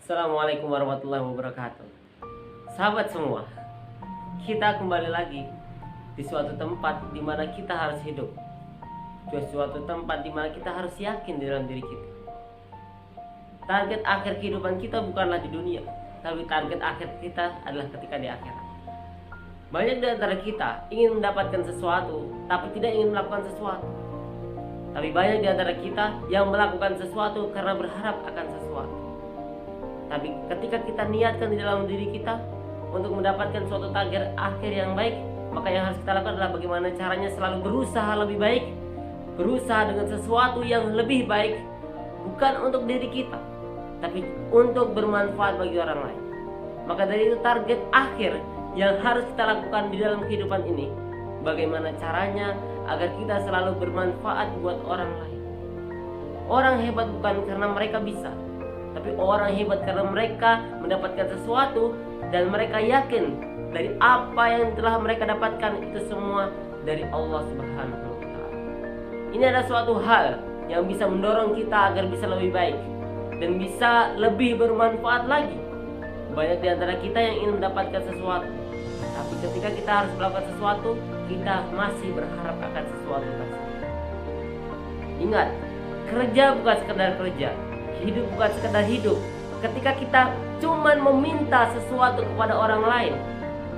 Assalamualaikum warahmatullahi wabarakatuh. Sahabat semua, kita kembali lagi di suatu tempat di mana kita harus hidup. Di suatu tempat di mana kita harus yakin di dalam diri kita. Target akhir kehidupan kita bukanlah di dunia, tapi target akhir kita adalah ketika di akhirat. Banyak di antara kita ingin mendapatkan sesuatu, tapi tidak ingin melakukan sesuatu. Tapi banyak di antara kita yang melakukan sesuatu karena berharap akan sesuatu. Tapi ketika kita niatkan di dalam diri kita untuk mendapatkan suatu target akhir yang baik, maka yang harus kita lakukan adalah bagaimana caranya selalu berusaha lebih baik, berusaha dengan sesuatu yang lebih baik, bukan untuk diri kita, tapi untuk bermanfaat bagi orang lain. Maka dari itu target akhir yang harus kita lakukan di dalam kehidupan ini, bagaimana caranya agar kita selalu bermanfaat buat orang lain. Orang hebat bukan karena mereka bisa, tapi orang hebat karena mereka mendapatkan sesuatu dan mereka yakin dari apa yang telah mereka dapatkan itu semua dari Allah Subhanahu wa Ta'ala. Ini adalah suatu hal yang bisa mendorong kita agar bisa lebih baik dan bisa lebih bermanfaat lagi. Banyak di antara kita yang ingin mendapatkan sesuatu, tapi ketika kita harus melakukan sesuatu, kita masih berharap akan sesuatu tersebut. Ingat, kerja bukan sekedar kerja, hidup bukan sekedar hidup. Ketika kita cuman meminta sesuatu kepada orang lain,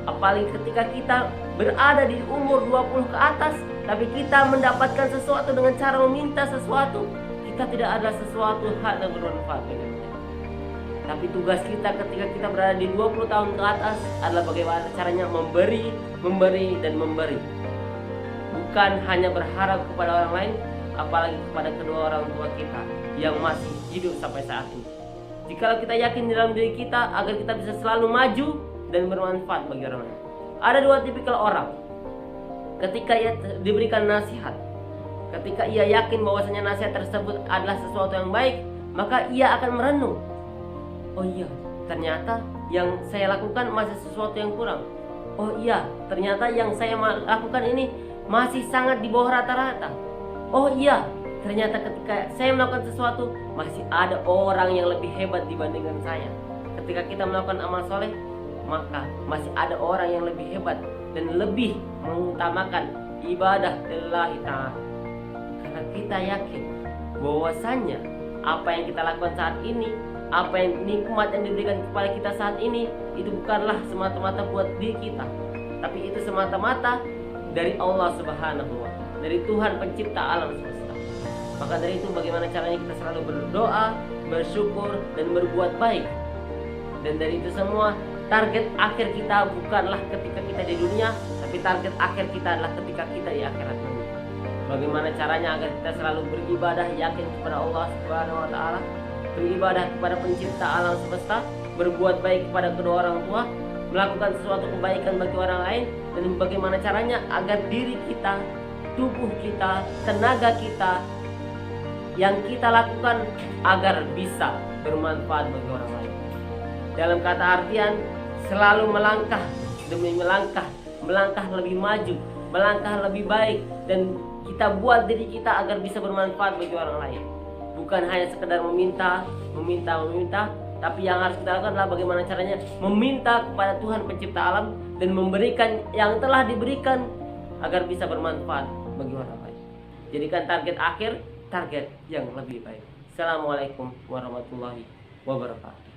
apalagi ketika kita berada di umur 20 ke atas, tapi kita mendapatkan sesuatu dengan cara meminta sesuatu, kita tidak ada sesuatu hal yang bermanfaat bagi kita. Tapi tugas kita ketika kita berada di 20 tahun ke atas adalah bagaimana caranya memberi, dan memberi. Bukan hanya berharap kepada orang lain, apalagi kepada kedua orang tua kita yang masih hidup sampai saat ini. Jika kita yakin dalam diri kita agar kita bisa selalu maju dan bermanfaat bagi orang lain. Ada dua tipikal orang. Ketika ia diberikan nasihat, ketika ia yakin bahwasanya nasihat tersebut adalah sesuatu yang baik, maka ia akan merenung. Oh iya, ternyata yang saya lakukan masih sesuatu yang kurang. Oh iya, ternyata yang saya lakukan ini masih sangat di bawah rata-rata. Oh iya, ternyata ketika saya melakukan sesuatu masih ada orang yang lebih hebat dibandingkan saya. Ketika kita melakukan amal soleh, maka masih ada orang yang lebih hebat dan lebih mengutamakan ibadah lillahi ta'ala. Karena kita yakin bahwasannya apa yang kita lakukan saat ini, apa yang nikmat yang diberikan kepada kita saat ini, itu bukanlah semata-mata buat diri kita, tapi itu semata-mata dari Allah Subhanahu wa Ta'ala, dari Tuhan pencipta alam semesta. Maka dari itu bagaimana caranya kita selalu berdoa, bersyukur, dan berbuat baik. Dan dari itu semua, target akhir kita bukanlah ketika kita di dunia, tapi target akhir kita adalah ketika kita di akhirat nanti. Bagaimana caranya agar kita selalu beribadah, yakin kepada Allah Subhanahu wa Ta'ala, beribadah kepada pencipta alam semesta, berbuat baik kepada kedua orang tua, melakukan sesuatu kebaikan bagi orang lain, dan bagaimana caranya agar diri kita, tubuh kita, tenaga kita yang kita lakukan agar bisa bermanfaat bagi orang lain. Dalam kata artian, selalu melangkah demi melangkah lebih maju, melangkah lebih baik, dan kita buat diri kita agar bisa bermanfaat bagi orang lain. Bukan hanya sekedar meminta, tapi yang harus kita lakukan adalah bagaimana caranya meminta kepada Tuhan pencipta alam dan memberikan yang telah diberikan agar bisa bermanfaat bagi orang lain. Jadikan target akhir target yang lebih baik. Assalamualaikum warahmatullahi wabarakatuh.